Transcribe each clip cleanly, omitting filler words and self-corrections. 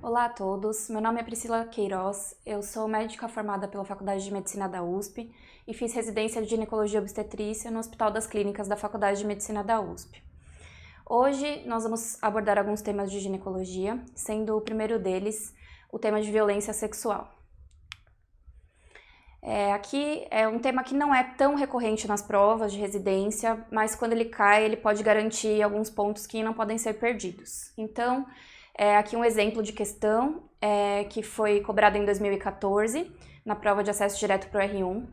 Olá a todos, meu nome é Priscila Queiroz, eu sou médica formada pela Faculdade de Medicina da USP e fiz residência de ginecologia e obstetrícia no Hospital das Clínicas da Faculdade de Medicina da USP. Hoje nós vamos abordar alguns temas de ginecologia, sendo o primeiro deles o tema de violência sexual. Aqui é um tema que não é tão recorrente nas provas de residência, mas quando ele cai, ele pode garantir alguns pontos que não podem ser perdidos. Então, aqui um exemplo de questão que foi cobrada em 2014, na prova de acesso direto para o R1.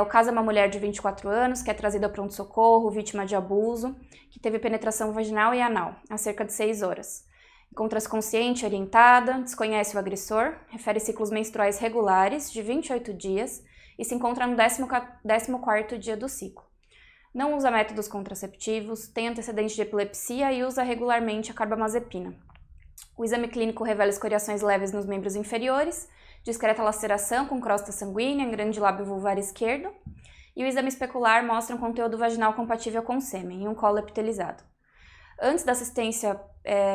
O caso é uma mulher de 24 anos que é trazida ao pronto-socorro, vítima de abuso, que teve penetração vaginal e anal há cerca de 6 horas. Encontra-se consciente, orientada, desconhece o agressor, refere ciclos menstruais regulares de 28 dias e se encontra no 14º dia do ciclo. Não usa métodos contraceptivos, tem antecedente de epilepsia e usa regularmente a carbamazepina. O exame clínico revela escoriações leves nos membros inferiores, discreta laceração com crosta sanguínea em grande lábio vulvar esquerdo, e o exame especular mostra um conteúdo vaginal compatível com sêmen e um colo epitelizado. Antes da assistência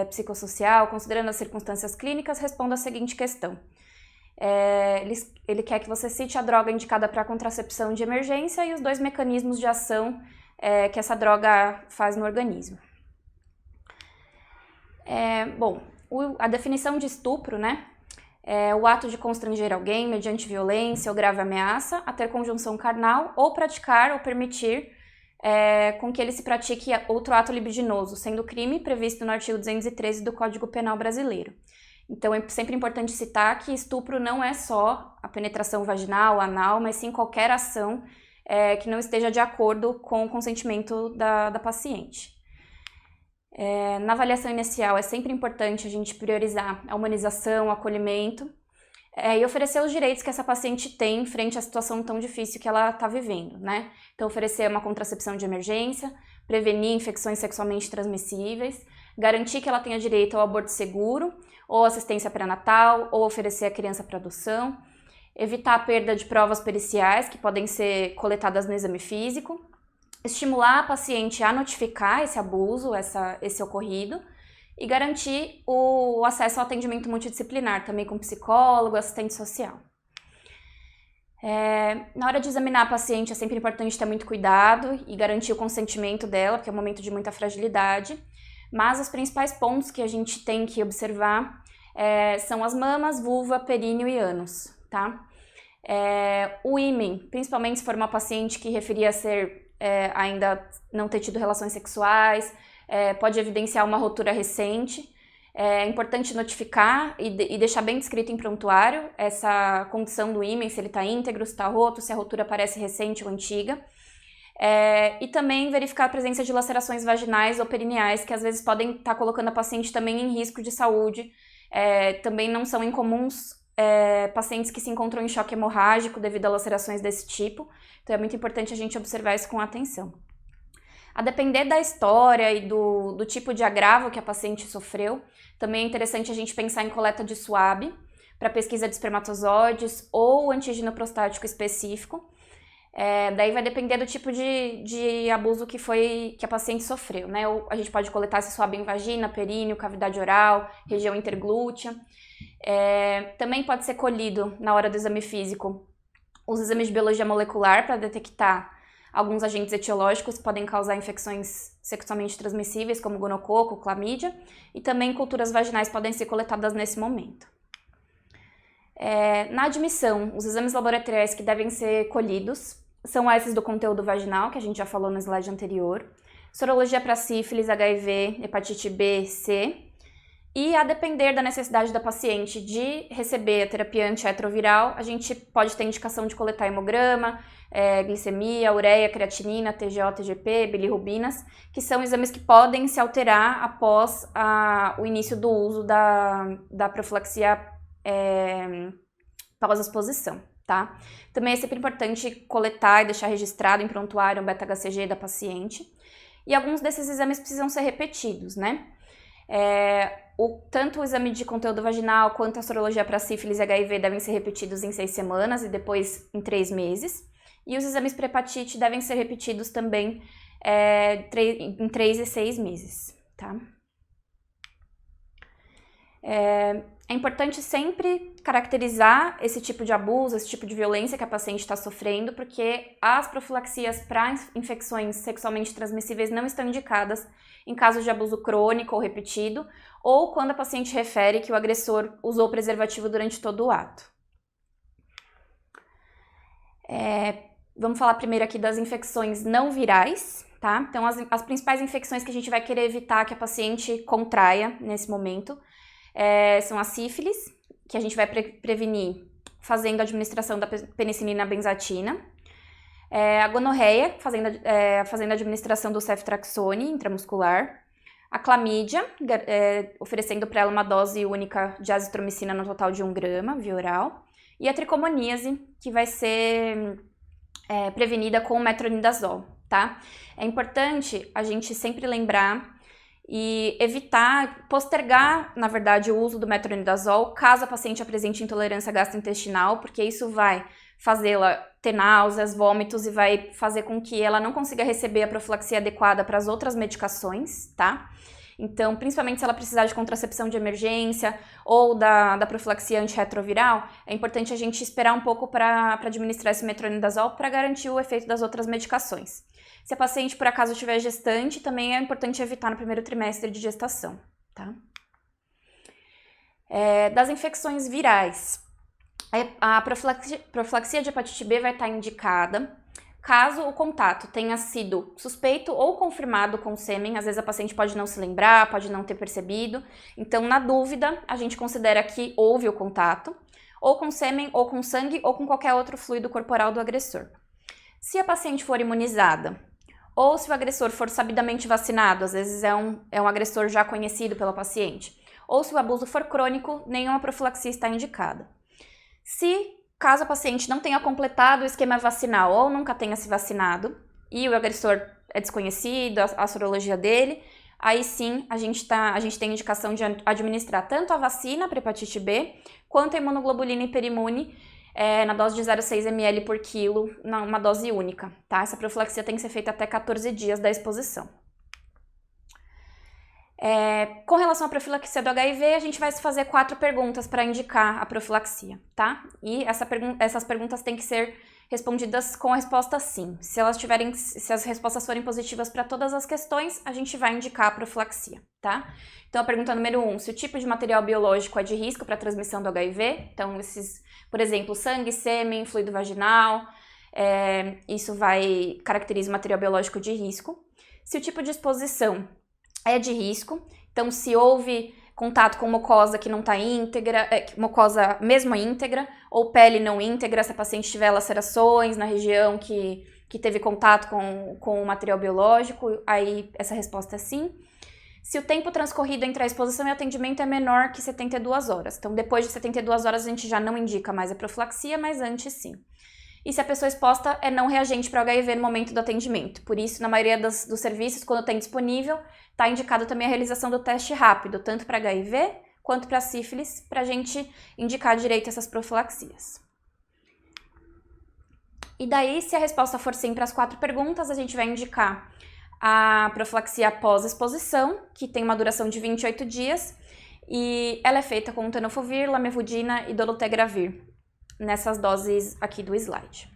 psicossocial, considerando as circunstâncias clínicas, responda a seguinte questão. Ele quer que você cite a droga indicada para contracepção de emergência e os 2 mecanismos de ação que essa droga faz no organismo. A definição de estupro, né? É o ato de constranger alguém mediante violência ou grave ameaça a ter conjunção carnal ou praticar ou permitir com que ele se pratique outro ato libidinoso, sendo crime previsto no artigo 213 do Código Penal Brasileiro. Então é sempre importante citar que estupro não é só a penetração vaginal, anal, mas sim qualquer ação que não esteja de acordo com o consentimento da paciente. Na avaliação inicial é sempre importante a gente priorizar a humanização, o acolhimento e oferecer os direitos que essa paciente tem frente à situação tão difícil que ela está vivendo, né? Então, oferecer uma contracepção de emergência, prevenir infecções sexualmente transmissíveis, garantir que ela tenha direito ao aborto seguro, ou assistência pré-natal, ou oferecer a criança para adoção, evitar a perda de provas periciais que podem ser coletadas no exame físico, estimular a paciente a notificar esse abuso, esse ocorrido, e garantir o acesso ao atendimento multidisciplinar, também com psicólogo, assistente social. Na hora de examinar a paciente é sempre importante ter muito cuidado e garantir o consentimento dela, porque é um momento de muita fragilidade, mas os principais pontos que a gente tem que observar são as mamas, vulva, períneo e ânus, tá? O ímen, principalmente se for uma paciente que referia ser ainda não ter tido relações sexuais, pode evidenciar uma rotura recente. É importante notificar e deixar bem descrito em prontuário essa condição do ímen, se ele está íntegro, se está roto, se a rotura parece recente ou antiga. E também verificar a presença de lacerações vaginais ou perineais, que às vezes podem estar colocando a paciente também em risco de saúde. Também não são incomuns pacientes que se encontram em choque hemorrágico devido a lacerações desse tipo. Então é muito importante a gente observar isso com atenção. A depender da história e do tipo de agravo que a paciente sofreu, também é interessante a gente pensar em coleta de SWAB para pesquisa de espermatozoides ou antígeno prostático específico. Daí vai depender do tipo de abuso que a paciente sofreu, né? Ou a gente pode coletar esse SWAB em vagina, períneo, cavidade oral, região interglútea. Também pode ser colhido na hora do exame físico os exames de biologia molecular para detectar alguns agentes etiológicos que podem causar infecções sexualmente transmissíveis, como gonococo, clamídia, e também culturas vaginais podem ser coletadas nesse momento. Na admissão, os exames laboratoriais que devem ser colhidos são esses do conteúdo vaginal, que a gente já falou no slide anterior, sorologia para sífilis, HIV, hepatite B, C, e a depender da necessidade da paciente de receber a terapia antirretroviral, a gente pode ter indicação de coletar hemograma, glicemia, ureia, creatinina, TGO, TGP, bilirrubinas, que são exames que podem se alterar após o início do uso da profilaxia pós-exposição, tá? Também é sempre importante coletar e deixar registrado em prontuário o beta-HCG da paciente. E alguns desses exames precisam ser repetidos, né? Tanto o exame de conteúdo vaginal quanto a sorologia para sífilis e HIV devem ser repetidos em 6 semanas e depois em 3 meses. E os exames para hepatite devem ser repetidos também em 3 e 6 meses, tá? É importante sempre caracterizar esse tipo de abuso, esse tipo de violência que a paciente está sofrendo, porque as profilaxias para infecções sexualmente transmissíveis não estão indicadas em casos de abuso crônico ou repetido, ou quando a paciente refere que o agressor usou preservativo durante todo o ato. Vamos falar primeiro aqui das infecções não virais, tá? Então, as principais infecções que a gente vai querer evitar que a paciente contraia nesse momento são a sífilis, que a gente vai prevenir fazendo a administração da penicilina benzatina, a gonorreia, fazendo a administração do ceftriaxone intramuscular, a clamídia, oferecendo para ela uma dose única de azitromicina no total de 1 grama, via oral, e a tricomoníase, que vai ser prevenida com o metronidazol, tá? É importante a gente sempre lembrar e evitar, postergar, na verdade, o uso do metronidazol caso a paciente apresente intolerância gastrointestinal, porque isso vai fazê-la ter náuseas, vômitos e vai fazer com que ela não consiga receber a profilaxia adequada para as outras medicações, tá? Então, principalmente se ela precisar de contracepção de emergência ou da profilaxia antirretroviral, é importante a gente esperar um pouco para administrar esse metronidazol para garantir o efeito das outras medicações. Se a paciente, por acaso, estiver gestante, também é importante evitar no primeiro trimestre de gestação, tá? Das infecções virais, a profilaxia de hepatite B vai estar indicada caso o contato tenha sido suspeito ou confirmado com sêmen. Às vezes a paciente pode não se lembrar, pode não ter percebido. Então, na dúvida, a gente considera que houve o contato, ou com sêmen, ou com sangue, ou com qualquer outro fluido corporal do agressor. Se a paciente for imunizada, ou se o agressor for sabidamente vacinado, às vezes é um agressor já conhecido pela paciente, ou se o abuso for crônico, nenhuma profilaxia está indicada. Caso a paciente não tenha completado o esquema vacinal ou nunca tenha se vacinado e o agressor é desconhecido, a sorologia dele, aí sim a gente tem indicação de administrar tanto a vacina para hepatite B quanto a imunoglobulina hiperimune na dose de 0,6 ml por quilo, uma dose única, tá? Essa profilaxia tem que ser feita até 14 dias da exposição. Com relação à profilaxia do HIV, a gente vai fazer 4 perguntas para indicar a profilaxia, tá? E essas perguntas têm que ser respondidas com a resposta sim. Se as respostas forem positivas para todas as questões, a gente vai indicar a profilaxia, tá? Então, a pergunta número 1, se o tipo de material biológico é de risco para a transmissão do HIV, então por exemplo, sangue, sêmen, fluido vaginal, isso vai caracterizar o material biológico de risco. Se o tipo de exposição é de risco, então se houve contato com mucosa que não está íntegra, mucosa mesmo íntegra, ou pele não íntegra, se a paciente tiver lacerações na região que teve contato com o material biológico, aí essa resposta é sim. Se o tempo transcorrido entre a exposição e o atendimento é menor que 72 horas, então depois de 72 horas a gente já não indica mais a profilaxia, mas antes sim. E se a pessoa exposta é não reagente para o HIV no momento do atendimento. Por isso, na maioria dos serviços, quando tem disponível, está indicado também a realização do teste rápido, tanto para HIV quanto para sífilis, para a gente indicar direito essas profilaxias. E daí, se a resposta for sim para as 4 perguntas, a gente vai indicar a profilaxia pós-exposição, que tem uma duração de 28 dias, e ela é feita com tenofovir, lamivudina e dolutegravir, nessas doses aqui do slide.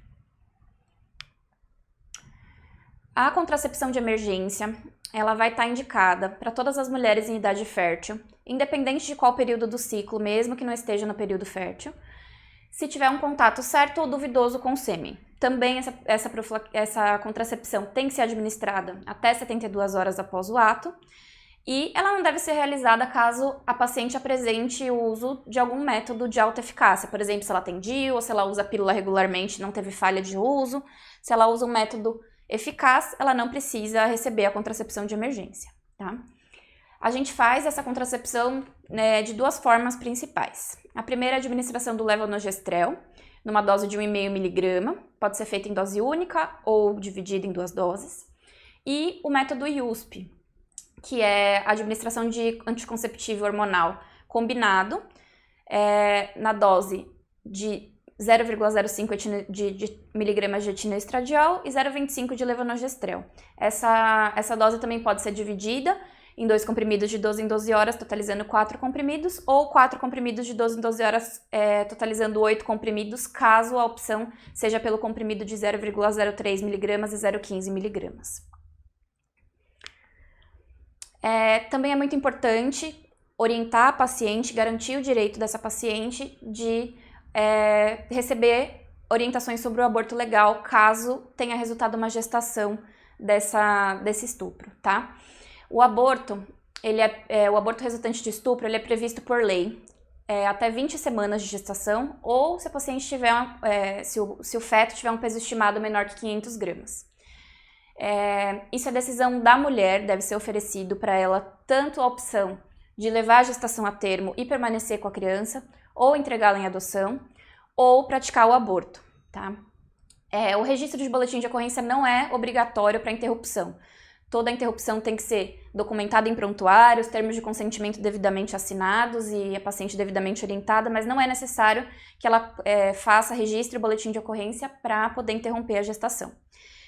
A contracepção de emergência, ela vai estar indicada para todas as mulheres em idade fértil, independente de qual período do ciclo, mesmo que não esteja no período fértil, se tiver um contato certo ou duvidoso com o sêmen. Também essa contracepção tem que ser administrada até 72 horas após o ato, e ela não deve ser realizada caso a paciente apresente o uso de algum método de alta eficácia. Por exemplo, se ela tem DIU, ou se ela usa pílula regularmente e não teve falha de uso. Se ela usa um método eficaz, ela não precisa receber a contracepção de emergência, tá? A gente faz essa contracepção de 2 formas principais. A primeira é a administração do levonorgestrel, numa dose de 1,5 mg, pode ser feita em dose única ou dividida em 2 doses. E o método IUSP, que é a administração de anticonceptivo hormonal combinado, na dose de 0,05 de miligramas de etinoestradiol e 0,25 de levonorgestrel. Essa dose também pode ser dividida em 2 comprimidos de 12 em 12 horas, totalizando 4 comprimidos, ou 4 comprimidos de 12 em 12 horas, totalizando 8 comprimidos, caso a opção seja pelo comprimido de 0,03 mg e 0,15 mg. Também é muito importante orientar a paciente, garantir o direito dessa paciente de receber orientações sobre o aborto legal, caso tenha resultado uma gestação desse estupro, tá? O aborto, o aborto resultante de estupro, ele é previsto por lei até 20 semanas de gestação, ou se a paciente tiver, se o feto tiver um peso estimado menor que 500 gramas. Isso é decisão da mulher, deve ser oferecido para ela tanto a opção de levar a gestação a termo e permanecer com a criança, ou entregá-la em adoção, ou praticar o aborto, tá? O registro de boletim de ocorrência não é obrigatório para interrupção. Toda interrupção tem que ser documentada em prontuário, os termos de consentimento devidamente assinados e a paciente devidamente orientada, mas não é necessário que ela registre o boletim de ocorrência para poder interromper a gestação.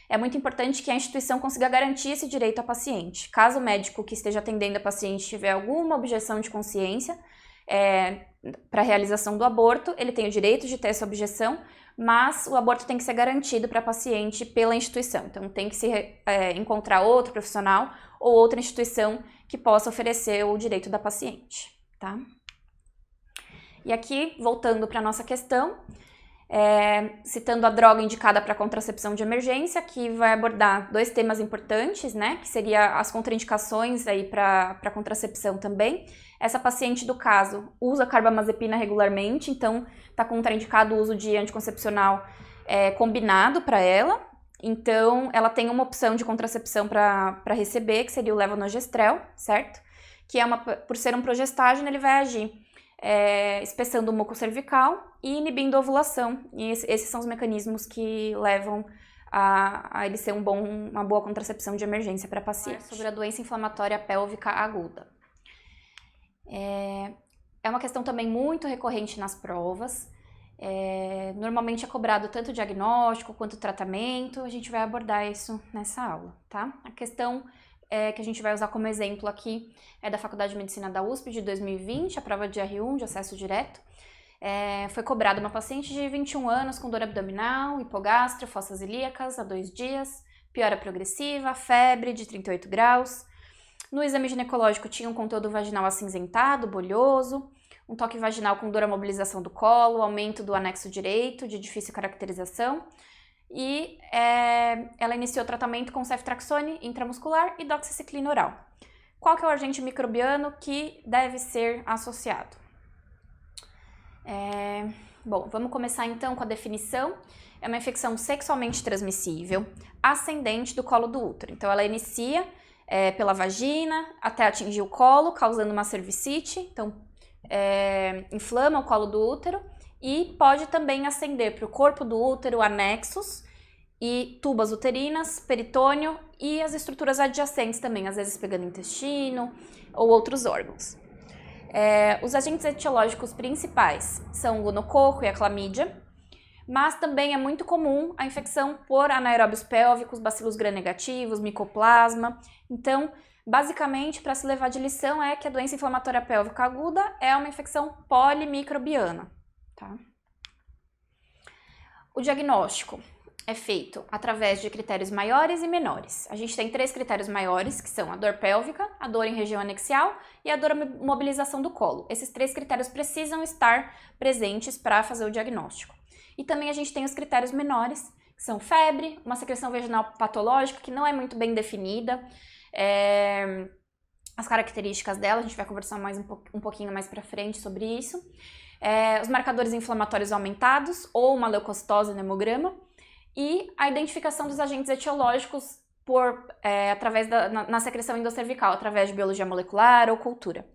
É muito importante que a instituição consiga garantir esse direito à paciente. Caso o médico que esteja atendendo a paciente tiver alguma objeção de consciência para a realização do aborto, ele tem o direito de ter essa objeção, mas o aborto tem que ser garantido para a paciente pela instituição. Então, tem que se encontrar outro profissional ou outra instituição que possa oferecer o direito da paciente, tá? E aqui, voltando para a nossa questão, citando a droga indicada para contracepção de emergência, que vai abordar 2 temas importantes, né? Que seria as contraindicações aí para contracepção também. Essa paciente do caso usa carbamazepina regularmente, então está contraindicado o uso de anticoncepcional combinado para ela. Então, ela tem uma opção de contracepção para receber, que seria o levonorgestrel, certo? Que por ser um progestágeno, ele vai agir espessando o muco cervical e inibindo a ovulação. E esses são os mecanismos que levam a ele ser uma boa contracepção de emergência para paciente. Sobre a doença inflamatória pélvica aguda. É uma questão também muito recorrente nas provas. Normalmente é cobrado tanto o diagnóstico quanto o tratamento. A gente vai abordar isso nessa aula, tá? A questão que a gente vai usar como exemplo aqui é da Faculdade de Medicina da USP de 2020, a prova de R1, de acesso direto. Foi cobrada uma paciente de 21 anos com dor abdominal, hipogástria, fossas ilíacas há 2 dias, piora progressiva, febre de 38 graus. No exame ginecológico tinha um conteúdo vaginal acinzentado, bolhoso, um toque vaginal com dor à mobilização do colo, aumento do anexo direito, de difícil caracterização. E ela iniciou o tratamento com ceftriaxone intramuscular e doxiciclina oral. Qual que é o agente microbiano que deve ser associado? Bom, vamos começar então com a definição. É uma infecção sexualmente transmissível, ascendente do colo do útero. Então, ela inicia pela vagina até atingir o colo, causando uma cervicite. Então, inflama o colo do útero e pode também ascender para o corpo do útero, anexos e tubas uterinas, peritônio e as estruturas adjacentes também, às vezes pegando intestino ou outros órgãos. Os agentes etiológicos principais são o gonococo e a clamídia, mas também é muito comum a infecção por anaeróbios pélvicos, bacilos gram-negativos, micoplasma. Então, basicamente, para se levar de lição é que a doença inflamatória pélvica aguda é uma infecção polimicrobiana, tá? O diagnóstico é feito através de critérios maiores e menores. A gente tem 3 critérios maiores, que são a dor pélvica, a dor em região anexial e a dor à mobilização do colo. Esses 3 critérios precisam estar presentes para fazer o diagnóstico. E também a gente tem os critérios menores, que são febre, uma secreção vaginal patológica que não é muito bem definida, as características dela, a gente vai conversar um pouquinho mais para frente sobre isso, os marcadores inflamatórios aumentados ou uma leucocitose no hemograma e a identificação dos agentes etiológicos através na secreção endocervical, através de biologia molecular ou cultura.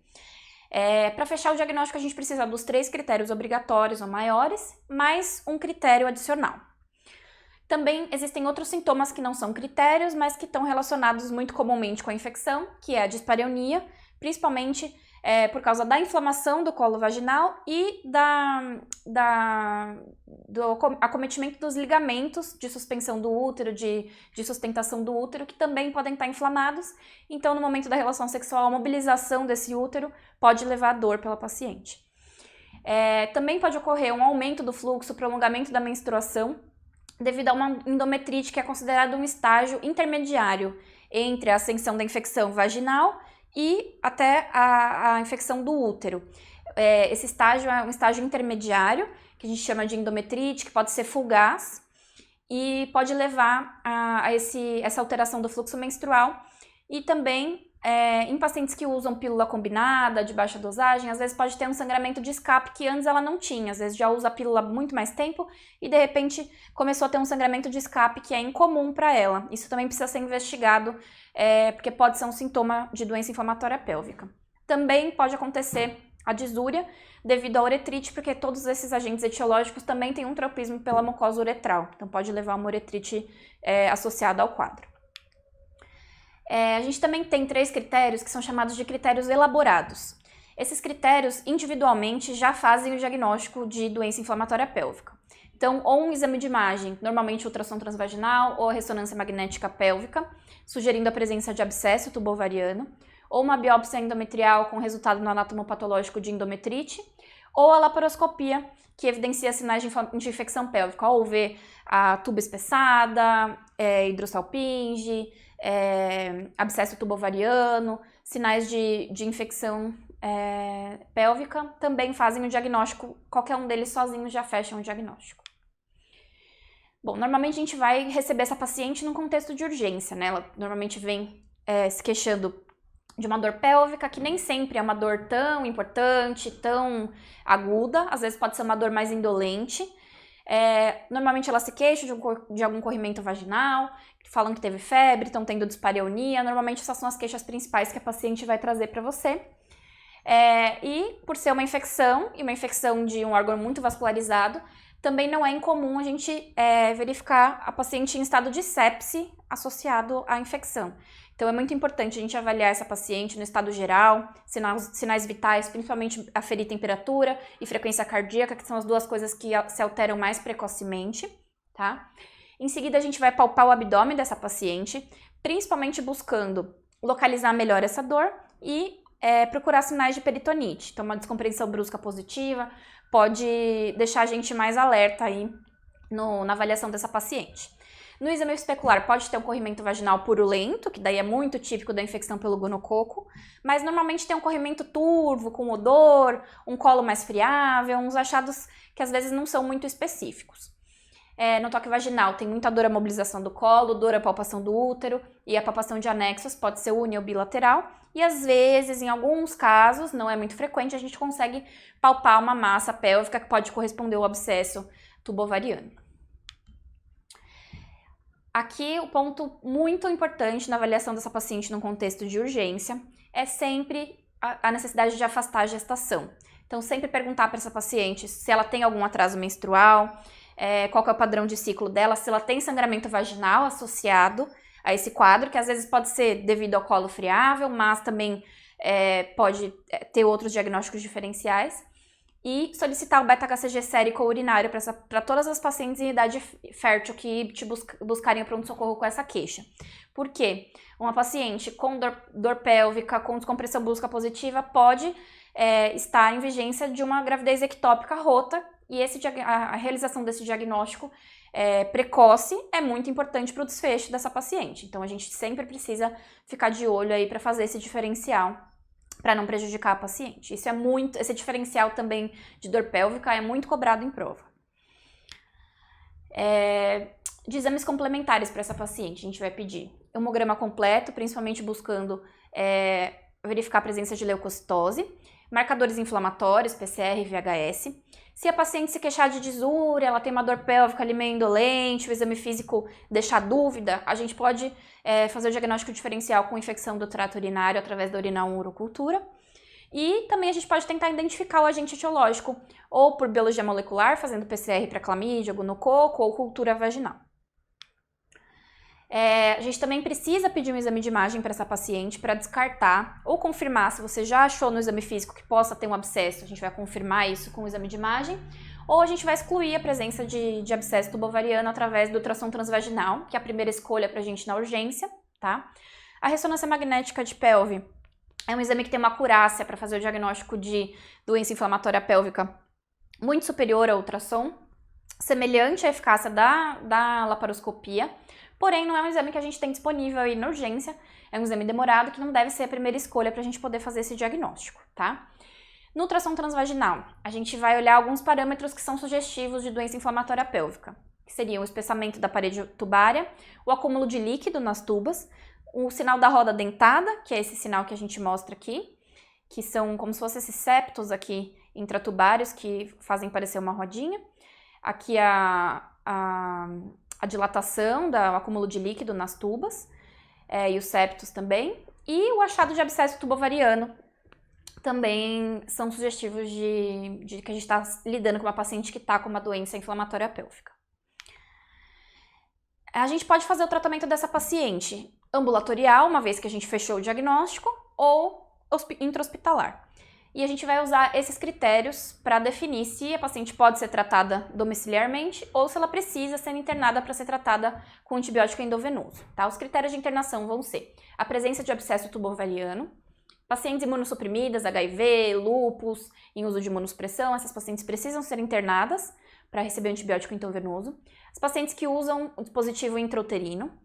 Para fechar o diagnóstico, a gente precisa dos 3 critérios obrigatórios ou maiores, mais um critério adicional. Também existem outros sintomas que não são critérios, mas que estão relacionados muito comumente com a infecção, que é a dispareunia, principalmente por causa da inflamação do colo vaginal e do acometimento dos ligamentos de suspensão do útero, de sustentação do útero, que também podem estar inflamados. Então, no momento da relação sexual, a mobilização desse útero pode levar a dor pela paciente. Também pode ocorrer um aumento do fluxo, prolongamento da menstruação, devido a uma endometrite que é considerado um estágio intermediário entre a ascensão da infecção vaginal e até a infecção do útero. Esse estágio é um estágio intermediário, que a gente chama de endometrite, que pode ser fugaz e pode levar a essa alteração do fluxo menstrual. E também, em pacientes que usam pílula combinada, de baixa dosagem, às vezes pode ter um sangramento de escape que antes ela não tinha. Às vezes já usa a pílula há muito mais tempo e, de repente, começou a ter um sangramento de escape que é incomum para ela. Isso também precisa ser investigado, porque pode ser um sintoma de doença inflamatória pélvica. Também pode acontecer a disúria devido à uretrite, porque todos esses agentes etiológicos também têm um tropismo pela mucosa uretral. Então, pode levar a uma uretrite associada ao quadro. A gente também tem 3 critérios que são chamados de critérios elaborados. Esses critérios, individualmente, já fazem o diagnóstico de doença inflamatória pélvica. Então, ou um exame de imagem, normalmente ultrassom transvaginal ou ressonância magnética pélvica, sugerindo a presença de abscesso tubo-ovariano, ou uma biópsia endometrial com resultado no anatomopatológico de endometrite, ou a laparoscopia, que evidencia sinais de infecção pélvica, ou ver a tuba espessada, hidrossalpinge, abscesso tubo-ovariano, sinais de infecção pélvica, também fazem o diagnóstico, qualquer um deles sozinho já fecha um diagnóstico. Bom, normalmente a gente vai receber essa paciente num contexto de urgência, né? Ela normalmente vem se queixando de uma dor pélvica, que nem sempre é uma dor tão importante, tão aguda, às vezes pode ser uma dor mais indolente. Normalmente ela se queixa de algum corrimento vaginal, falam que teve febre, estão tendo dispareunia. Normalmente essas são as queixas principais que a paciente vai trazer para você. E por ser uma infecção, e uma infecção de um órgão muito vascularizado, também não é incomum a gente verificar a paciente em estado de sepse associado à infecção. Então é muito importante a gente avaliar essa paciente no estado geral, sinais vitais, principalmente aferir temperatura e frequência cardíaca, que são as 2 coisas que se alteram mais precocemente, tá? Em seguida a gente vai palpar o abdômen dessa paciente, principalmente buscando localizar melhor essa dor e procurar sinais de peritonite. Então uma descompreensão brusca positiva pode deixar a gente mais alerta aí na avaliação dessa paciente. No exame especular pode ter um corrimento vaginal purulento, que daí é muito típico da infecção pelo gonococo, mas normalmente tem um corrimento turvo, com odor, um colo mais friável, uns achados que às vezes não são muito específicos. No toque vaginal tem muita dor à mobilização do colo, dor à palpação do útero, e a palpação de anexos pode ser uni ou bilateral, e às vezes, em alguns casos, não é muito frequente, a gente consegue palpar uma massa pélvica que pode corresponder ao abscesso tubo-ovariano. Aqui, o ponto muito importante na avaliação dessa paciente num contexto de urgência é sempre a necessidade de afastar a gestação. Então, sempre perguntar para essa paciente se ela tem algum atraso menstrual, qual que é o padrão de ciclo dela, se ela tem sangramento vaginal associado a esse quadro, que às vezes pode ser devido ao colo friável, mas também pode ter outros diagnósticos diferenciais. E solicitar o beta-HCG sérico urinário para todas as pacientes em idade fértil que te buscarem pronto-socorro com essa queixa. Por quê? Uma paciente com dor pélvica, com descompressão brusca positiva, pode estar em vigência de uma gravidez ectópica rota, e a realização desse diagnóstico precoce é muito importante para o desfecho dessa paciente. Então, a gente sempre precisa ficar de olho aí para fazer esse diferencial, para não prejudicar a paciente. Esse diferencial também de dor pélvica é muito cobrado em prova. De exames complementares para essa paciente, a gente vai pedir hemograma completo, principalmente buscando verificar a presença de leucocitose, marcadores inflamatórios, PCR e VHS. Se a paciente se queixar de disúria, ela tem uma dor pélvica ali meio indolente, o exame físico deixar dúvida, a gente pode fazer o diagnóstico diferencial com infecção do trato urinário através da urinal-urocultura. E também a gente pode tentar identificar o agente etiológico, ou por biologia molecular, fazendo PCR para clamídia, gonococo ou cultura vaginal. A gente também precisa pedir um exame de imagem para essa paciente para descartar ou confirmar se você já achou no exame físico que possa ter um abscesso. A gente vai confirmar isso com o exame de imagem. Ou a gente vai excluir a presença de abscesso tubovariano através do ultrassom transvaginal, que é a primeira escolha para a gente na urgência, tá? A ressonância magnética de pelve é um exame que tem uma acurácia para fazer o diagnóstico de doença inflamatória pélvica muito superior ao ultrassom, semelhante à eficácia da laparoscopia, porém não é um exame que a gente tem disponível aí na urgência, é um exame demorado que não deve ser a primeira escolha para a gente poder fazer esse diagnóstico, tá? No ultrassom transvaginal, a gente vai olhar alguns parâmetros que são sugestivos de doença inflamatória pélvica, que seriam o espessamento da parede tubária, o acúmulo de líquido nas tubas, o sinal da roda dentada, que é esse sinal que a gente mostra aqui, que são como se fossem esses septos aqui intratubários que fazem parecer uma rodinha. Aqui a dilatação, o acúmulo de líquido nas tubas, e os septos também. E o achado de abscesso tubovariano também são sugestivos de que a gente está lidando com uma paciente que está com uma doença inflamatória pélvica. A gente pode fazer o tratamento dessa paciente ambulatorial, uma vez que a gente fechou o diagnóstico, ou intra-hospitalar. E a gente vai usar esses critérios para definir se a paciente pode ser tratada domiciliarmente ou se ela precisa ser internada para ser tratada com antibiótico endovenoso, tá? Os critérios de internação vão ser a presença de abscesso tubovariano, pacientes imunossuprimidas, HIV, lúpus, em uso de imunossupressão, essas pacientes precisam ser internadas para receber antibiótico endovenoso. As pacientes que usam o dispositivo intrauterino.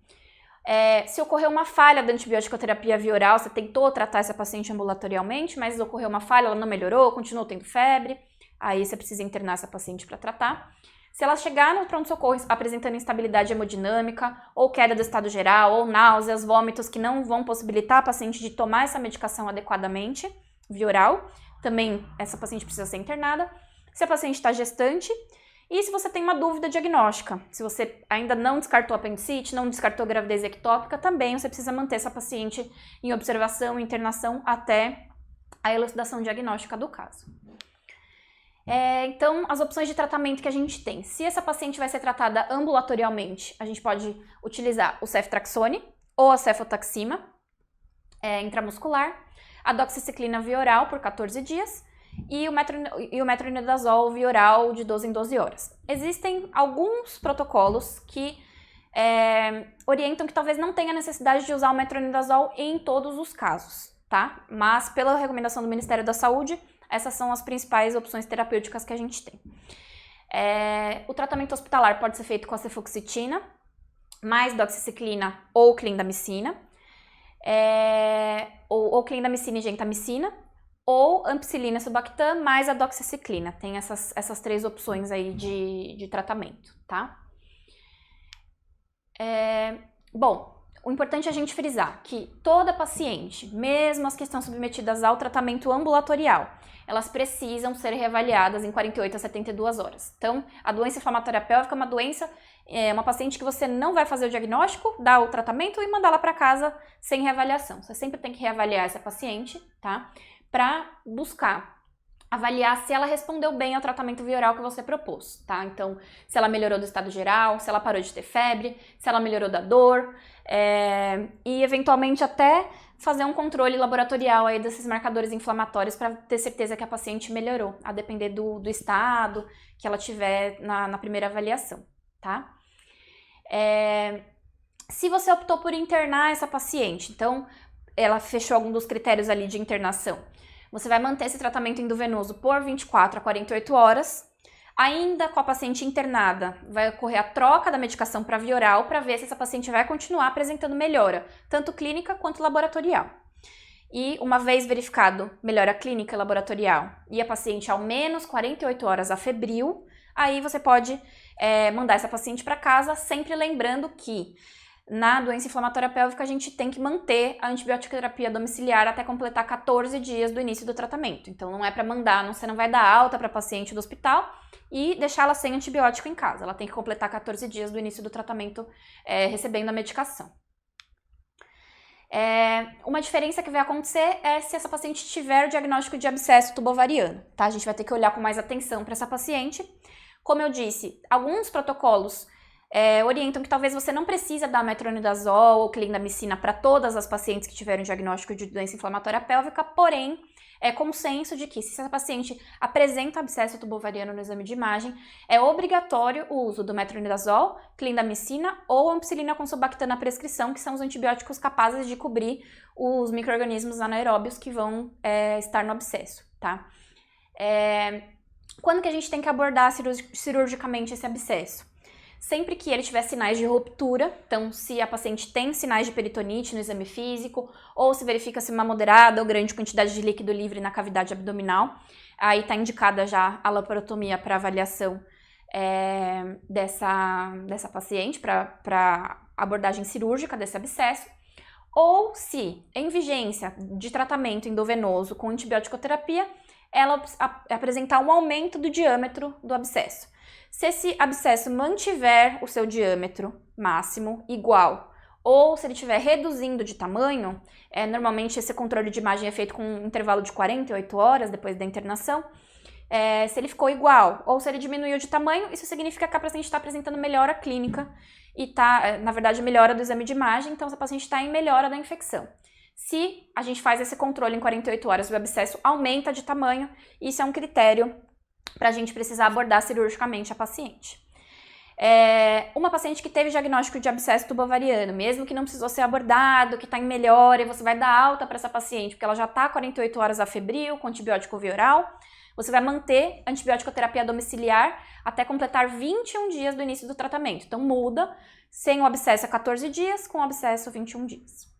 Se ocorreu uma falha da antibiótico-terapia via oral, você tentou tratar essa paciente ambulatorialmente, mas ocorreu uma falha, ela não melhorou, continuou tendo febre, aí você precisa internar essa paciente para tratar. Se ela chegar no pronto-socorro apresentando instabilidade hemodinâmica, ou queda do estado geral, ou náuseas, vômitos que não vão possibilitar a paciente de tomar essa medicação adequadamente, via oral, também essa paciente precisa ser internada. Se a paciente está gestante, e se você tem uma dúvida diagnóstica, se você ainda não descartou apendicite, não descartou gravidez ectópica, também você precisa manter essa paciente em observação e internação até a elucidação diagnóstica do caso. Então, as opções de tratamento que a gente tem. Se essa paciente vai ser tratada ambulatorialmente, a gente pode utilizar o ceftriaxone ou a cefotaxima intramuscular, a doxiciclina via oral por 14 dias, e o metronidazol via oral de 12 em 12 horas. Existem alguns protocolos que orientam que talvez não tenha necessidade de usar o metronidazol em todos os casos, tá? Mas pela recomendação do Ministério da Saúde, essas são as principais opções terapêuticas que a gente tem. O tratamento hospitalar pode ser feito com a cefoxitina, mais doxiciclina ou clindamicina, ou clindamicina e gentamicina, ou ampicilina sulbactam mais a doxiciclina. Tem essas três opções aí de tratamento, tá? Bom, o importante é a gente frisar que toda paciente, mesmo as que estão submetidas ao tratamento ambulatorial, elas precisam ser reavaliadas em 48 a 72 horas. Então, a doença inflamatória pélvica é uma doença, uma paciente que você não vai fazer o diagnóstico, dar o tratamento e mandá-la para casa sem reavaliação. Você sempre tem que reavaliar essa paciente, tá? Para buscar avaliar se ela respondeu bem ao tratamento via oral que você propôs, tá? Então, se ela melhorou do estado geral, se ela parou de ter febre, se ela melhorou da dor, e eventualmente até fazer um controle laboratorial aí desses marcadores inflamatórios para ter certeza que a paciente melhorou, a depender do estado que ela tiver na primeira avaliação, tá? Se você optou por internar essa paciente, então ela fechou algum dos critérios ali de internação, você vai manter esse tratamento endovenoso por 24 a 48 horas. Ainda com a paciente internada, vai ocorrer a troca da medicação para via oral para ver se essa paciente vai continuar apresentando melhora, tanto clínica quanto laboratorial. E uma vez verificado melhora clínica e laboratorial e a paciente ao menos 48 horas afebril, aí você pode mandar essa paciente para casa, sempre lembrando que na doença inflamatória pélvica, a gente tem que manter a antibiótico-terapia domiciliar até completar 14 dias do início do tratamento. Então, não é para mandar, você não vai dar alta para a paciente do hospital e deixá-la sem antibiótico em casa. Ela tem que completar 14 dias do início do tratamento recebendo a medicação. Uma diferença que vai acontecer é se essa paciente tiver o diagnóstico de abscesso tubovariano, tá? A gente vai ter que olhar com mais atenção para essa paciente. Como eu disse, alguns protocolos orientam que talvez você não precisa dar metronidazol ou clindamicina para todas as pacientes que tiveram diagnóstico de doença inflamatória pélvica, porém, é consenso de que se essa paciente apresenta abscesso tubovariano no exame de imagem, é obrigatório o uso do metronidazol, clindamicina ou ampicilina com sulbactam na prescrição, que são os antibióticos capazes de cobrir os micro-organismos anaeróbios que vão estar no abscesso, tá? Quando que a gente tem que abordar cirurgicamente esse abscesso? Sempre que ele tiver sinais de ruptura, então se a paciente tem sinais de peritonite no exame físico, ou se verifica-se uma moderada ou grande quantidade de líquido livre na cavidade abdominal, aí está indicada já a laparotomia para avaliação dessa paciente, para abordagem cirúrgica desse abscesso. Ou se, em vigência de tratamento endovenoso com antibiótico-terapia, ela apresentar um aumento do diâmetro do abscesso. Se esse abscesso mantiver o seu diâmetro máximo igual, ou se ele estiver reduzindo de tamanho, normalmente esse controle de imagem é feito com um intervalo de 48 horas depois da internação, se ele ficou igual, ou se ele diminuiu de tamanho, isso significa que a paciente está apresentando melhora clínica e está, na verdade, melhora do exame de imagem, então essa paciente está em melhora da infecção. Se a gente faz esse controle em 48 horas, o abscesso aumenta de tamanho, isso é um critério para a gente precisar abordar cirurgicamente a paciente. Uma paciente que teve diagnóstico de abscesso tubovariano, mesmo que não precisou ser abordado, que está em melhora, e você vai dar alta para essa paciente, porque ela já está 48 horas afebril, com antibiótico via oral, você vai manter antibiótico-terapia domiciliar até completar 21 dias do início do tratamento. Então muda, sem o abscesso 14 dias, com o abscesso 21 dias.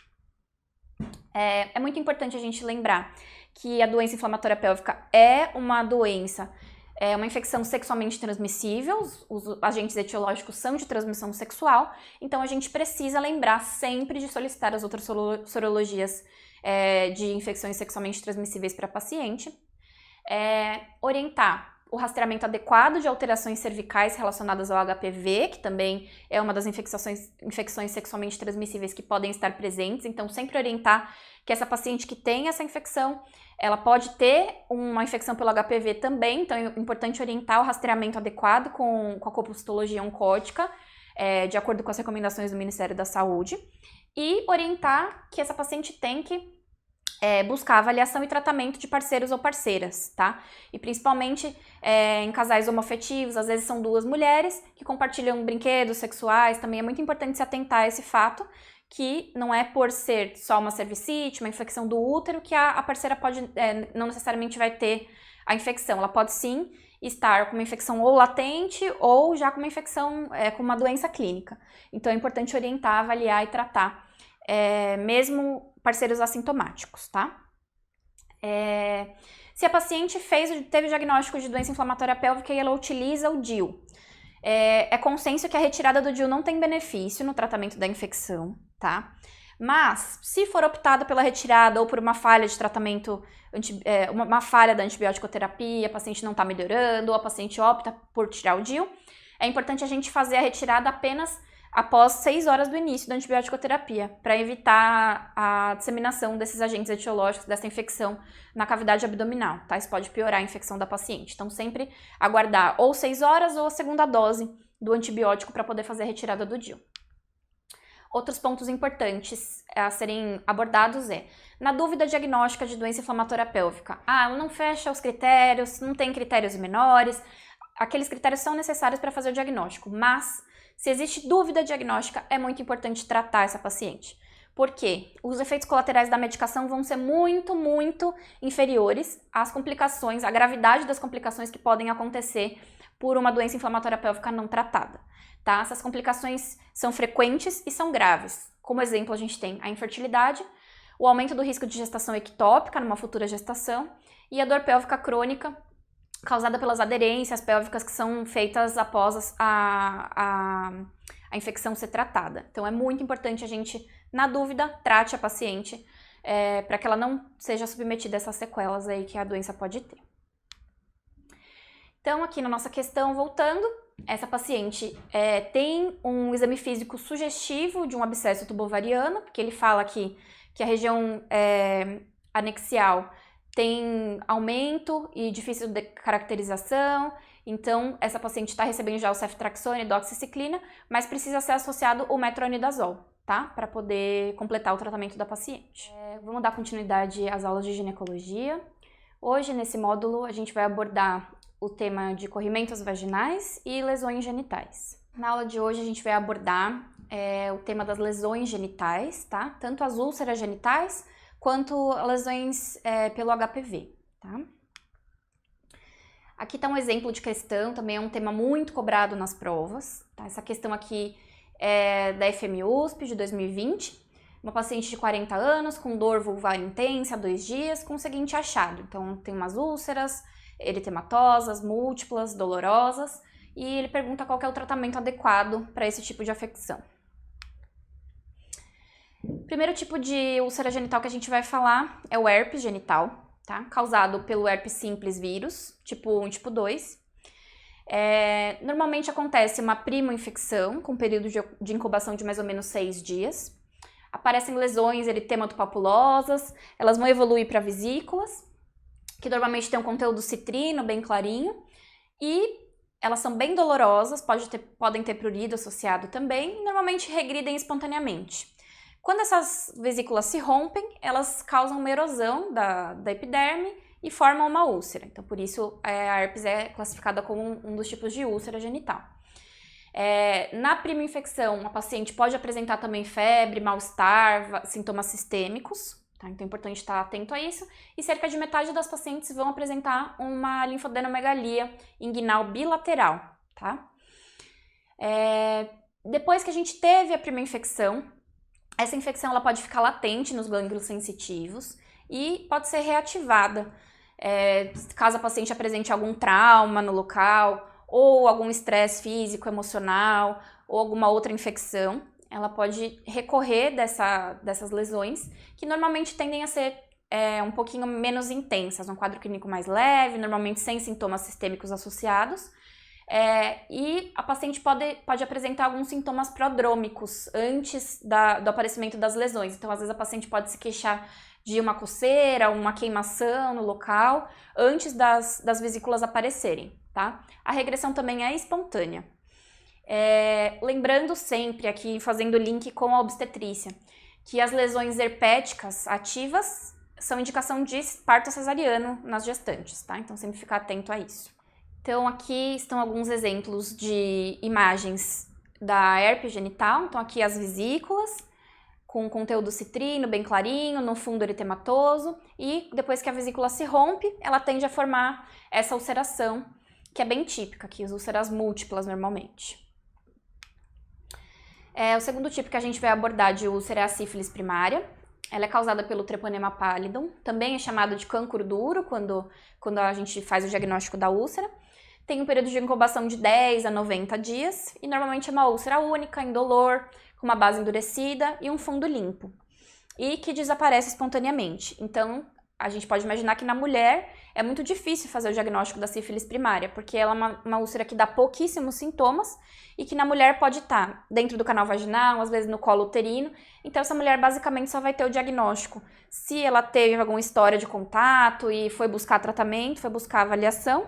É muito importante a gente lembrar que a doença inflamatória pélvica é uma doença, uma infecção sexualmente transmissível, os agentes etiológicos são de transmissão sexual, então a gente precisa lembrar sempre de solicitar as outras sorologias de infecções sexualmente transmissíveis para a paciente, orientar o rastreamento adequado de alterações cervicais relacionadas ao HPV, que também é uma das infecções sexualmente transmissíveis que podem estar presentes, então sempre orientar que essa paciente que tem essa infecção, ela pode ter uma infecção pelo HPV também, então é importante orientar o rastreamento adequado com a compostologia oncótica, de acordo com as recomendações do Ministério da Saúde, e orientar que essa paciente tem que buscar avaliação e tratamento de parceiros ou parceiras, tá? E principalmente em casais homoafetivos, às vezes são duas mulheres que compartilham brinquedos sexuais, também é muito importante se atentar a esse fato, que não é por ser só uma cervicite, uma infecção do útero, que a parceira pode, não necessariamente vai ter a infecção. Ela pode sim estar com uma infecção ou latente ou já com uma infecção, com uma doença clínica. Então é importante orientar, avaliar e tratar, mesmo parceiros assintomáticos, tá? Se a paciente teve diagnóstico de doença inflamatória pélvica e ela utiliza o DIU, é consenso que a retirada do DIU não tem benefício no tratamento da infecção, tá? Mas, se for optado pela retirada ou por uma falha de tratamento, uma falha da antibiótico-terapia, a paciente não está melhorando, ou a paciente opta por tirar o DIU, é importante a gente fazer a retirada apenas após 6 horas do início da antibiótico-terapia, para evitar a disseminação desses agentes etiológicos, dessa infecção na cavidade abdominal, tá? Isso pode piorar a infecção da paciente. Então, sempre aguardar ou 6 horas ou a segunda dose do antibiótico para poder fazer a retirada do DIU. Outros pontos importantes a serem abordados na dúvida diagnóstica de doença inflamatória pélvica, não fecha os critérios, não tem critérios menores, aqueles critérios são necessários para fazer o diagnóstico, mas se existe dúvida diagnóstica, é muito importante tratar essa paciente. Por quê? Os efeitos colaterais da medicação vão ser muito, muito inferiores às complicações, à gravidade das complicações que podem acontecer por uma doença inflamatória pélvica não tratada, tá? Essas complicações são frequentes e são graves. Como exemplo, a gente tem a infertilidade, o aumento do risco de gestação ectópica numa futura gestação e a dor pélvica crônica, causada pelas aderências pélvicas que são feitas após a infecção ser tratada. Então, é muito importante a gente, na dúvida, trate a paciente para que ela não seja submetida a essas sequelas aí que a doença pode ter. Então, aqui na nossa questão, voltando, essa paciente tem um exame físico sugestivo de um abscesso tubovariano, porque ele fala aqui que a região anexial tem aumento e difícil de caracterização, então essa paciente está recebendo já o ceftriaxone e doxiciclina, mas precisa ser associado o metronidazol, tá? Para poder completar o tratamento da paciente. Vamos dar continuidade às aulas de ginecologia. Hoje, nesse módulo, a gente vai abordar o tema de corrimentos vaginais e lesões genitais. Na aula de hoje, a gente vai abordar o tema das lesões genitais, tá? Tanto as úlceras genitais, quanto lesões pelo HPV, tá? Aqui está um exemplo de questão, também é um tema muito cobrado nas provas, tá? Essa questão aqui é da FMUSP de 2020, uma paciente de 40 anos com dor vulvar intensa há 2 dias, com o seguinte achado. Então, tem umas úlceras eritematosas, múltiplas, dolorosas, e ele pergunta qual que é o tratamento adequado para esse tipo de afecção. O primeiro tipo de úlcera genital que a gente vai falar é o herpes genital, tá? Causado pelo herpes simples vírus, tipo 1 e tipo 2. Normalmente acontece uma primo-infecção, com período de incubação de mais ou menos 6 dias. Aparecem lesões eritematopapulosa, elas vão evoluir para vesículas, que normalmente tem um conteúdo citrino, bem clarinho, e elas são bem dolorosas, podem ter prurido associado também, e normalmente regridem espontaneamente. Quando essas vesículas se rompem, elas causam uma erosão da epiderme e formam uma úlcera. Então, por isso, a herpes é classificada como um dos tipos de úlcera genital. Na prima infecção, a paciente pode apresentar também febre, mal-estar, sintomas sistêmicos, tá? Então é importante estar atento a isso. E cerca de metade das pacientes vão apresentar uma linfadenomegalia inguinal bilateral, tá? Depois que a gente teve a prima infecção, essa infecção ela pode ficar latente nos gânglios sensitivos e pode ser reativada caso a paciente apresente algum trauma no local ou algum estresse físico, emocional ou alguma outra infecção. Ela pode recorrer dessas lesões que normalmente tendem a ser um pouquinho menos intensas, um quadro clínico mais leve, normalmente sem sintomas sistêmicos associados. E a paciente pode apresentar alguns sintomas prodrômicos antes do aparecimento das lesões. Então, às vezes, a paciente pode se queixar de uma coceira, uma queimação no local, antes das vesículas aparecerem, tá? A regressão também é espontânea. Lembrando sempre, aqui fazendo link com a obstetrícia, que as lesões herpéticas ativas são indicação de parto cesariano nas gestantes, tá? Então, sempre ficar atento a isso. Então, aqui estão alguns exemplos de imagens da herpes genital. Então, aqui as vesículas, com conteúdo citrino, bem clarinho, no fundo eritematoso. E depois que a vesícula se rompe, ela tende a formar essa ulceração, que é bem típica, aqui as úlceras múltiplas normalmente. O segundo tipo que a gente vai abordar de úlcera é a sífilis primária. Ela é causada pelo Treponema pallidum, também é chamado de cancro duro quando a gente faz o diagnóstico da úlcera. Tem um período de incubação de 10 a 90 dias e normalmente é uma úlcera única, indolor, com uma base endurecida e um fundo limpo, e que desaparece espontaneamente. Então, a gente pode imaginar que na mulher é muito difícil fazer o diagnóstico da sífilis primária, porque ela é uma úlcera que dá pouquíssimos sintomas e que na mulher pode estar dentro do canal vaginal, às vezes no colo uterino. Então, essa mulher basicamente só vai ter o diagnóstico se ela teve alguma história de contato e foi buscar tratamento, foi buscar avaliação,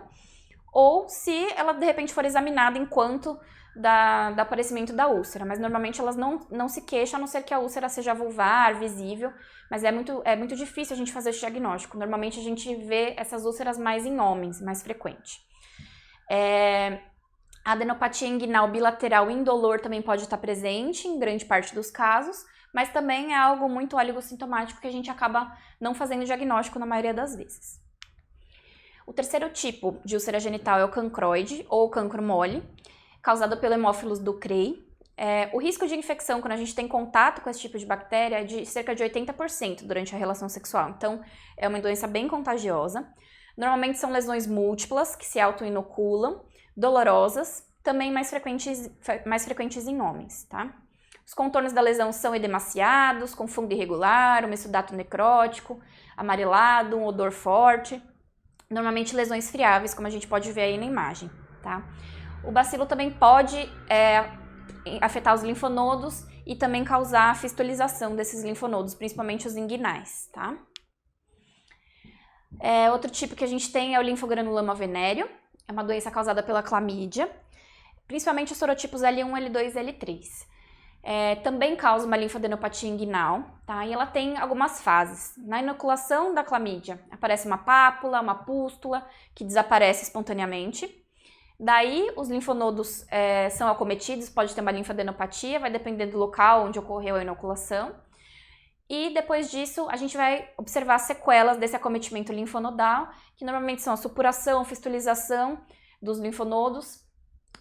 ou se ela de repente for examinada enquanto do aparecimento da úlcera, mas normalmente elas não se queixam, a não ser que a úlcera seja vulvar, visível, mas é muito difícil a gente fazer esse diagnóstico. Normalmente a gente vê essas úlceras mais em homens, mais frequente. A adenopatia inguinal bilateral indolor também pode estar presente em grande parte dos casos, mas também é algo muito oligossintomático que a gente acaba não fazendo diagnóstico na maioria das vezes. O terceiro tipo de úlcera genital é o cancroide, ou cancro mole, causado pelo Haemophilus ducreyi. O risco de infecção quando a gente tem contato com esse tipo de bactéria é de cerca de 80% durante a relação sexual. Então, é uma doença bem contagiosa. Normalmente são lesões múltiplas, que se autoinoculam, dolorosas, também mais frequentes em homens, tá? Os contornos da lesão são edemaciados, com fungo irregular, um exudato necrótico, amarelado, um odor forte. Normalmente lesões friáveis, como a gente pode ver aí na imagem, tá? O bacilo também pode afetar os linfonodos e também causar a fistolização desses linfonodos, principalmente os inguinais, tá? Outro tipo que a gente tem é o linfogranuloma venérea, é uma doença causada pela clamídia, principalmente os sorotipos L1, L2 e L3. Também causa uma linfadenopatia inguinal, tá? E ela tem algumas fases. Na inoculação da clamídia, aparece uma pápula, uma pústula, que desaparece espontaneamente. Daí, os linfonodos são acometidos, pode ter uma linfadenopatia, vai depender do local onde ocorreu a inoculação. E depois disso, a gente vai observar sequelas desse acometimento linfonodal, que normalmente são a supuração, fistulização dos linfonodos.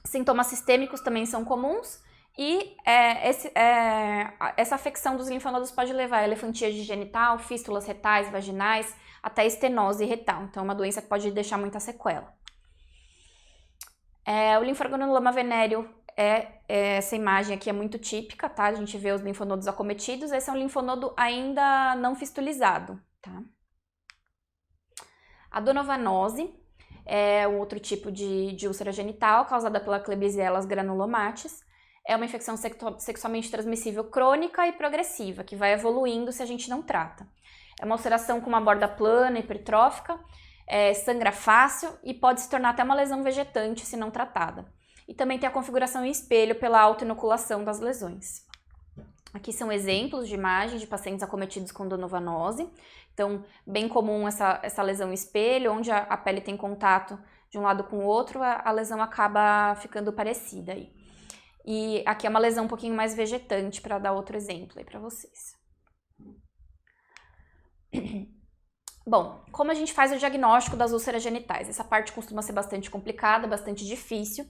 Sintomas sistêmicos também são comuns. E essa afecção dos linfonodos pode levar a elefantíase genital, fístulas retais, vaginais, até estenose retal. Então, é uma doença que pode deixar muita sequela. O linfogranuloma venéreo essa imagem aqui é muito típica, tá? A gente vê os linfonodos acometidos. Esse é um linfonodo ainda não fistulizado, tá? A donovanose é um outro tipo de úlcera genital causada pela Klebsiella granulomatis. É uma infecção sexualmente transmissível crônica e progressiva, que vai evoluindo se a gente não trata. É uma ulceração com uma borda plana, hipertrófica, sangra fácil e pode se tornar até uma lesão vegetante se não tratada. E também tem a configuração em espelho pela autoinoculação das lesões. Aqui são exemplos de imagem de pacientes acometidos com donovanose. Então, bem comum essa lesão em espelho, onde a pele tem contato de um lado com o outro, a lesão acaba ficando parecida aí. E aqui é uma lesão um pouquinho mais vegetante, para dar outro exemplo aí para vocês. Bom, como a gente faz o diagnóstico das úlceras genitais? Essa parte costuma ser bastante complicada, bastante difícil.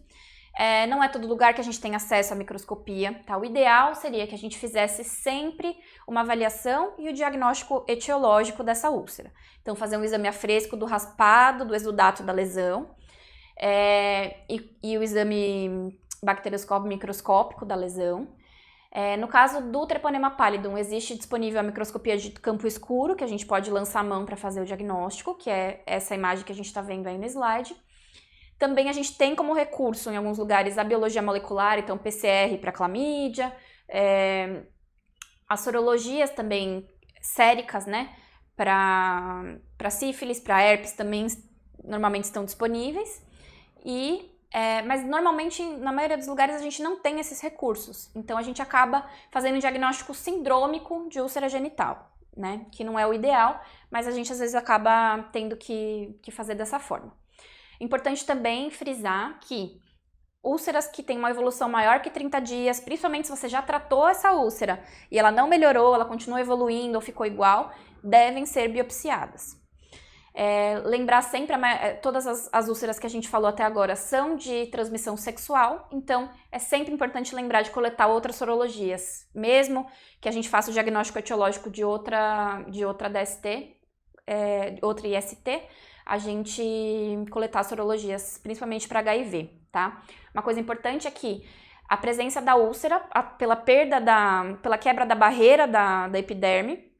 Não é todo lugar que a gente tem acesso à microscopia, tá? O ideal seria que a gente fizesse sempre uma avaliação e o diagnóstico etiológico dessa úlcera. Então, fazer um exame a fresco do raspado, do exudato da lesão, e o exame bacterioscópico microscópico da lesão. No caso do treponema pallidum, existe disponível a microscopia de campo escuro, que a gente pode lançar a mão para fazer o diagnóstico, que é essa imagem que a gente está vendo aí no slide. Também a gente tem como recurso, em alguns lugares, a biologia molecular, então PCR para clamídia, as sorologias também séricas, né, para sífilis, para herpes também normalmente estão disponíveis, mas normalmente, na maioria dos lugares, a gente não tem esses recursos. Então, a gente acaba fazendo um diagnóstico sindrômico de úlcera genital, né? Que não é o ideal, mas a gente às vezes acaba tendo que fazer dessa forma. Importante também frisar que úlceras que têm uma evolução maior que 30 dias, principalmente se você já tratou essa úlcera e ela não melhorou, ela continua evoluindo ou ficou igual, devem ser biopsiadas. Lembrar sempre, todas as úlceras que a gente falou até agora são de transmissão sexual, então é sempre importante lembrar de coletar outras sorologias, mesmo que a gente faça o diagnóstico etiológico de outra DST, outra IST, a gente coletar sorologias, principalmente para HIV, tá? Uma coisa importante é que a presença da úlcera, pela quebra da barreira da epiderme,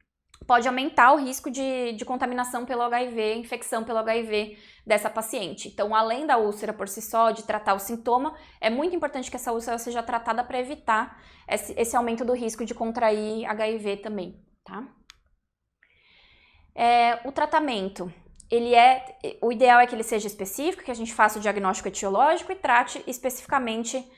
pode aumentar o risco de contaminação pelo HIV, infecção pelo HIV dessa paciente. Então, além da úlcera por si só, de tratar o sintoma, é muito importante que essa úlcera seja tratada para evitar esse aumento do risco de contrair HIV também, tá? O tratamento, o ideal é que ele seja específico, que a gente faça o diagnóstico etiológico e trate especificamente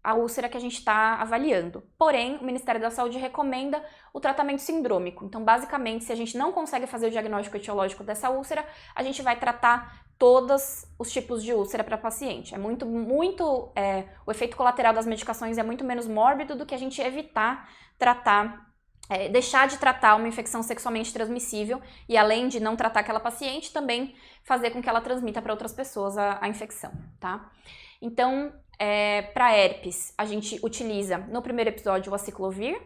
a úlcera que a gente está avaliando. Porém, o Ministério da Saúde recomenda o tratamento sindrômico. Então, basicamente, se a gente não consegue fazer o diagnóstico etiológico dessa úlcera, a gente vai tratar todos os tipos de úlcera para paciente. O efeito colateral das medicações é muito menos mórbido do que a gente evitar deixar de tratar uma infecção sexualmente transmissível e, além de não tratar aquela paciente, também fazer com que ela transmita para outras pessoas a infecção, tá? Então, para herpes, a gente utiliza no primeiro episódio o aciclovir,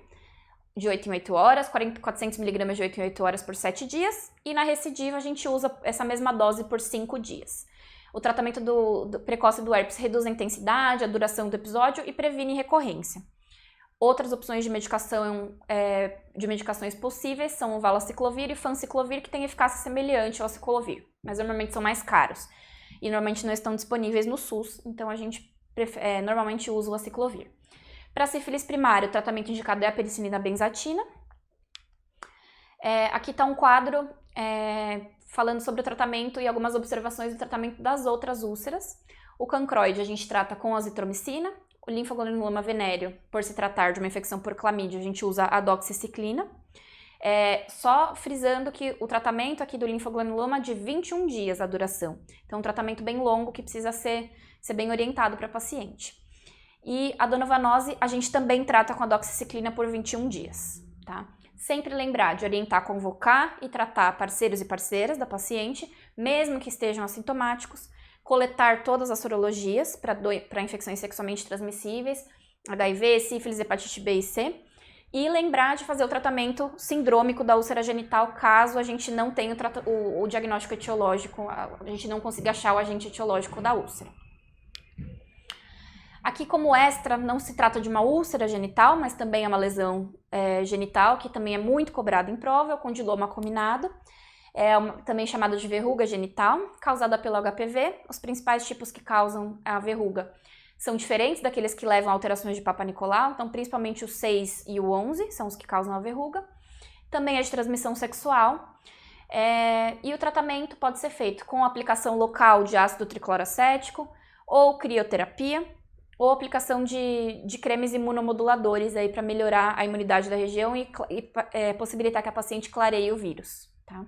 de 8 em 8 horas, 400 mg de 8 em 8 horas por 7 dias, e na recidiva a gente usa essa mesma dose por 5 dias. O tratamento precoce do herpes reduz a intensidade, a duração do episódio e previne recorrência. Outras opções de medicações possíveis são o valaciclovir e fanciclovir, que têm eficácia semelhante ao aciclovir, mas normalmente são mais caros e normalmente não estão disponíveis no SUS, então a gente normalmente usa o aciclovir. Para sífilis primária, o tratamento indicado é a penicilina benzatina. Aqui está um quadro falando sobre o tratamento e algumas observações do tratamento das outras úlceras. O cancroide a gente trata com azitromicina, o linfogranuloma venéreo, por se tratar de uma infecção por clamídia, a gente usa a doxiciclina. Só frisando que o tratamento aqui do linfogranuloma é de 21 dias a duração. Então, um tratamento bem longo que precisa ser bem orientado para a paciente. E a donovanose a gente também trata com a doxiciclina por 21 dias, tá? Sempre lembrar de orientar, convocar e tratar parceiros e parceiras da paciente, mesmo que estejam assintomáticos, coletar todas as sorologias para infecções sexualmente transmissíveis, HIV, sífilis, hepatite B e C, e lembrar de fazer o tratamento sindrômico da úlcera genital caso a gente não tenha o diagnóstico etiológico, a gente não consiga achar o agente etiológico da úlcera. Aqui, como extra, não se trata de uma úlcera genital, mas também é uma lesão genital, que também é muito cobrada em prova, é o condiloma acuminado, também chamada de verruga genital, causada pelo HPV. Os principais tipos que causam a verruga são diferentes daqueles que levam a alterações de Papa Nicolau, então principalmente o 6 e o 11 são os que causam a verruga. Também é de transmissão sexual, e o tratamento pode ser feito com aplicação local de ácido tricloracético, ou crioterapia, ou aplicação de cremes imunomoduladores para melhorar a imunidade da região e possibilitar que a paciente clareie o vírus, tá?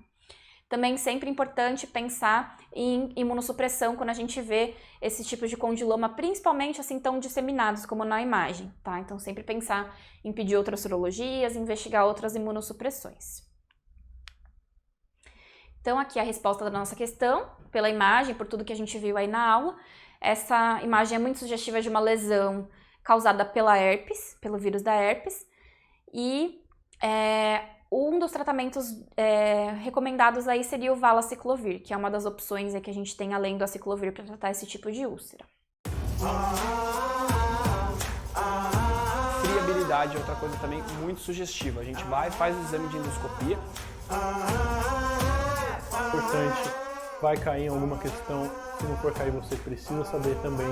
Também sempre importante pensar em imunossupressão quando a gente vê esse tipo de condiloma, principalmente assim tão disseminados como na imagem, tá? Então sempre pensar em pedir outras sorologias, investigar outras imunossupressões. Então aqui a resposta da nossa questão, pela imagem, por tudo que a gente viu aí na aula. Essa imagem é muito sugestiva de uma lesão causada pela herpes, pelo vírus da herpes, e um dos tratamentos recomendados aí seria o valaciclovir, que é uma das opções que a gente tem além do aciclovir para tratar esse tipo de úlcera. Friabilidade é outra coisa também muito sugestiva. A gente vai, faz o exame de endoscopia. Importante, vai cair em alguma questão. Se não for cair, você precisa saber também